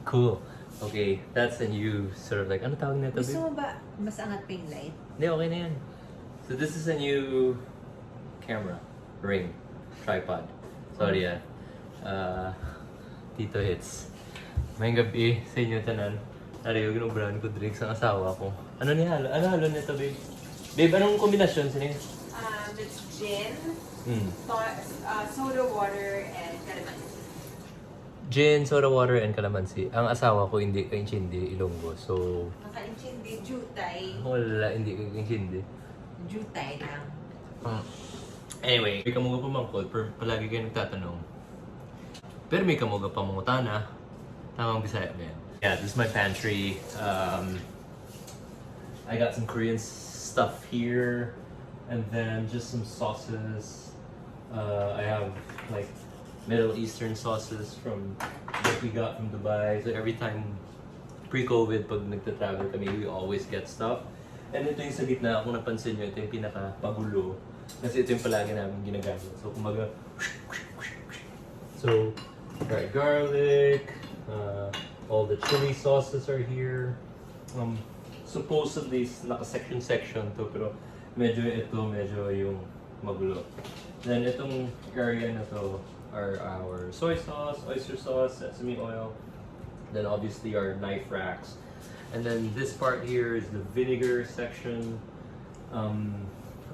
Cool. Okay, that's a new sort of like, ano tawag nito? Gusto mo ba mas angat pa yung light? Hindi, okay na yan. So this is a new camera, ring, tripod. Sorry Tito Hits. May gabi sa inyo tanan. Ariyo, ginubrahan ko drinks ang asawa ko. Ano ni halo? Ano halo nito, babe? Babe, anong kombinasyon sa niyo? It's gin, soda water, and calamansi. Gin, soda water, and calamansi. Ang asawa ko hindi kainchindi, Ilonggo. So, Naka-intindi, jutay. wala, hindi kainchindi. Jutay lang. Anyway, may kamuga pa mangkod, pero palagi kayo nagtatanong. Pero may kamuga pa mangutana. Tamang Bisaya ba yan? Yeah, this is my pantry. I got some Korean stuff here. And then just some sauces. I have like Middle Eastern sauces from that we got from Dubai. So every time pre-COVID, pag nagta-travel kami, we always get stuff. And ito yung sa gitna, kung napansin nyo, ito yung pinaka-pagulo. Kasi ito yung palagi namin ginagamit. So kumaga, so right, garlic, all the chili sauces are here. Supposedly, naka-section to, pero medyo yung magulo. Then itong area na to are our soy sauce, oyster sauce, sesame oil. Then obviously our knife racks. And then this part here is the vinegar section.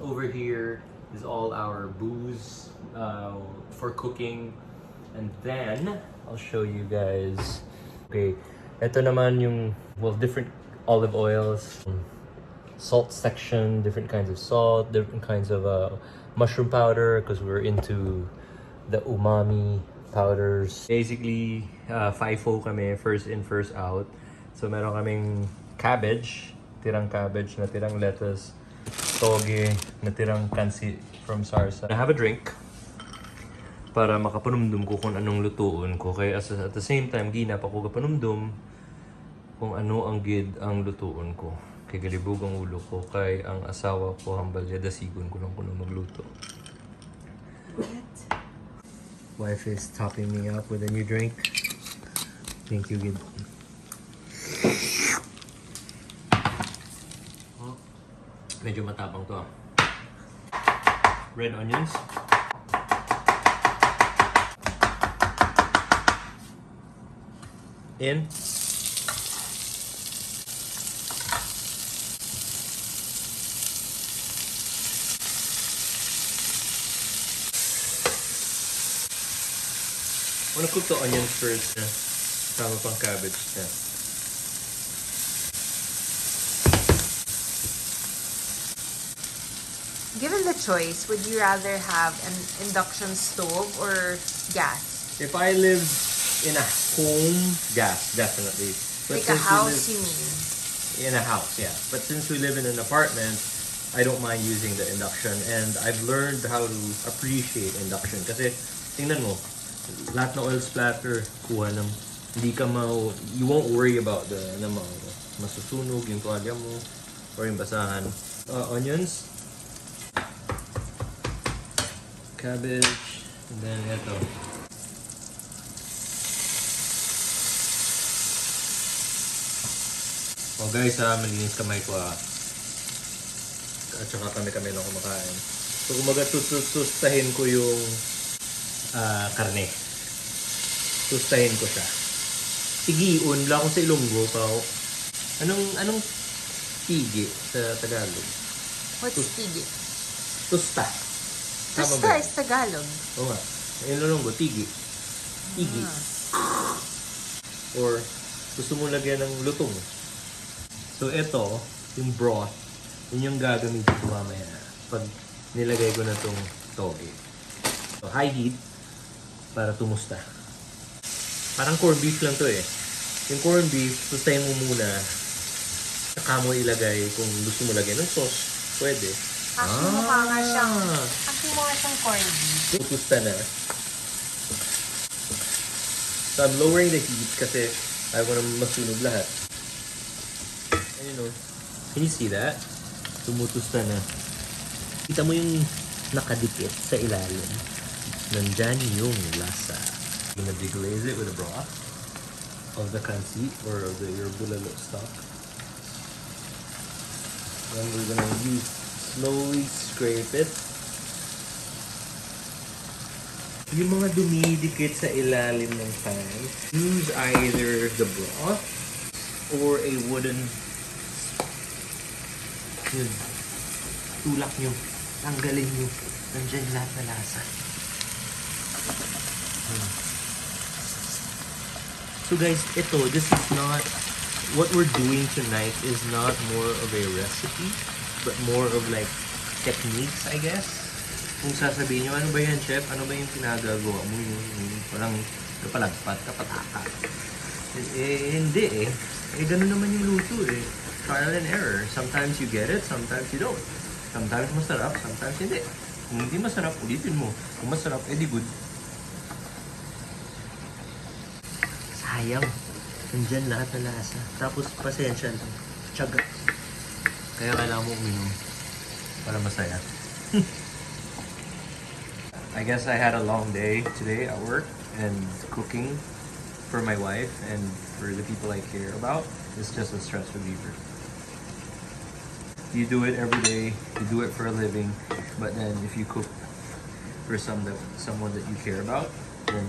Over here is all our booze for cooking. And then I'll show you guys. Okay, ito naman yung different olive oils. Salt section, different kinds of salt, different kinds of mushroom powder because we're into the umami powders. Basically, FIFO kami, first in, first out. So meron kaming cabbage, tirang cabbage, natirang lettuce, taugi, natirang kansi from Sarsa. I have a drink para makapanumdum ko kung anong lutuon ko. Kaya at the same time, ginap ako kapanumdum kung ano ang gid ang lutuon ko. Kay galibog ang ulo ko, kay ang asawa ko hambalya dasigon ko lang kuno magluto. What? Wife is topping me up with a new drink. Thank you, gid. Oh, medyo matapang to ah. Red onions. In. I want to cook the onions first. Tama pang cabbage na. Given the choice, would you rather have an induction stove or gas? If I live in a home, gas, definitely. But Like a since we house, live you mean? in a house, yeah. But since we live in an apartment, I don't mind using the induction. And I've learned how to appreciate induction. Kasi, tingnan mo, lahat na oil splatter, kuha ng, you won't worry about the, masusunog yung tuwalya mo, or yung basahan. Onions, cabbage, and then ito. Oh guys malinis kamay ko At saka kami lang kumakain. So kumaga sustahin ko yung karne. Sustahin ko siya. Tigiun lang ako sa Ilonggo pa. Anong tigi sa Tagalog? What's tigi? Tusta. Tusta is Tagalog. Oo nga. Sa Ilonggo, tigi. Tigi. Or gusto mo lagyan ng lutong. So ito, yung broth, yun yung gagamitin ko mamaya pag nilagay ko na tong taugi. So high heat para tumusta. Parang corned beef lang to eh. Yung corned beef, sustayin mo muna. Saka mo ilagay kung gusto mo lagyan ng sauce. Pwede. Actually, mukha nga siyang corned beef. Tutusta na. So I'm lowering the heat kasi ayaw ko na masunog lahat. And you know, can you see that? Tumutusta na. Kita mo yung nakadikit sa ilalim. Nandyan yung lasa. I'm gonna deglaze it with a broth. of the kansi or of your bulalo stock. Then we're gonna slowly scrape it. Yung mga dumidikit sa ilalim ng pan, use either the broth or a wooden yun. Tulak nyo. Tanggalin nyo. Nandiyan lahat na lasa. So guys, this is not, what we're doing tonight is not more of a recipe, but more of like techniques, I guess. Kung sasabihin nyo, ano ba yan, chef? Ano ba yung pinagagawa mo? Yung parang napalagpat, kapataka. Hindi eh. Ganun naman yung luto eh. Trial and error. Sometimes you get it, sometimes you don't. Sometimes masarap, sometimes hindi. Kung hindi masarap, ulitin mo. Kung masarap, edi good. Sayang. Nandyan lahat na lasa. Tapos, pasensya lang. Tiyaga. Kaya kailangan mo uminom. Para masaya. I guess I had a long day today at work, and cooking for my wife and for the people I care about is just a stress reliever. You do it every day, you do it for a living, but then if you cook for someone that you care about, then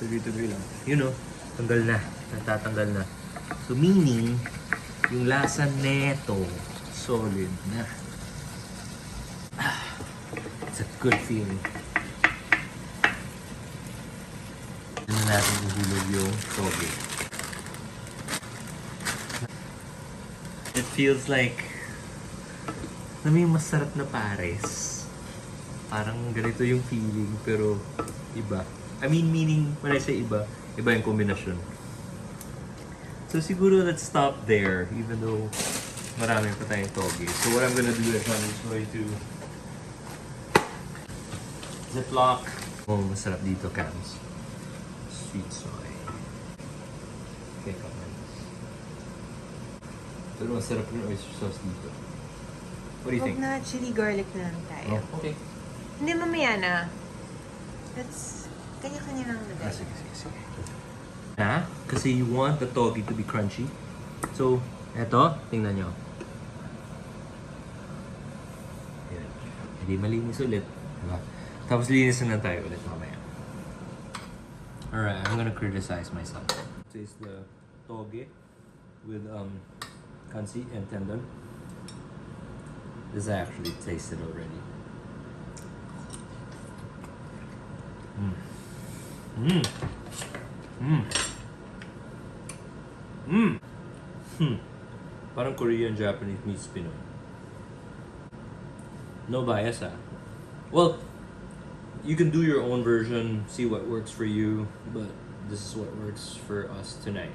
tuloy-tuloy lang. You know, tanggal na, natatanggal na. So meaning, yung lasa neto, solid na. It's a good feeling. Tignan natin ihulog yung taugi. It feels like may masarap na pares. Parang ganito yung feeling, pero iba. I mean, meaning, when I say iba, iba yung kombinasyon. So siguro let's stop there, even though marami pa tayong taugi. So what I'm gonna do is I'm just going to Ziploc. Oh, masarap dito, Cams. Sweet soy. Okay, kamay. Pero masarap yung oyster sauce dito. What do you think? Huwag na, chili garlic na lang tayo. Oh, okay. Hindi, mamaya na. That's, kanya-kanya lang na. Sige. Kasi you want the taugi to be crunchy. So, eto, tingnan nyo. Ayan. Hindi malinis ulit. Diba? Tapos linis na tayo ulit mamaya. Alright, I'm gonna criticize myself. This is the taugi with kansi and tendon. This I actually tasted already. Parang Korean, Japanese meets Pinoy. No bias, ah. Well, you can do your own version, see what works for you, but this is what works for us tonight.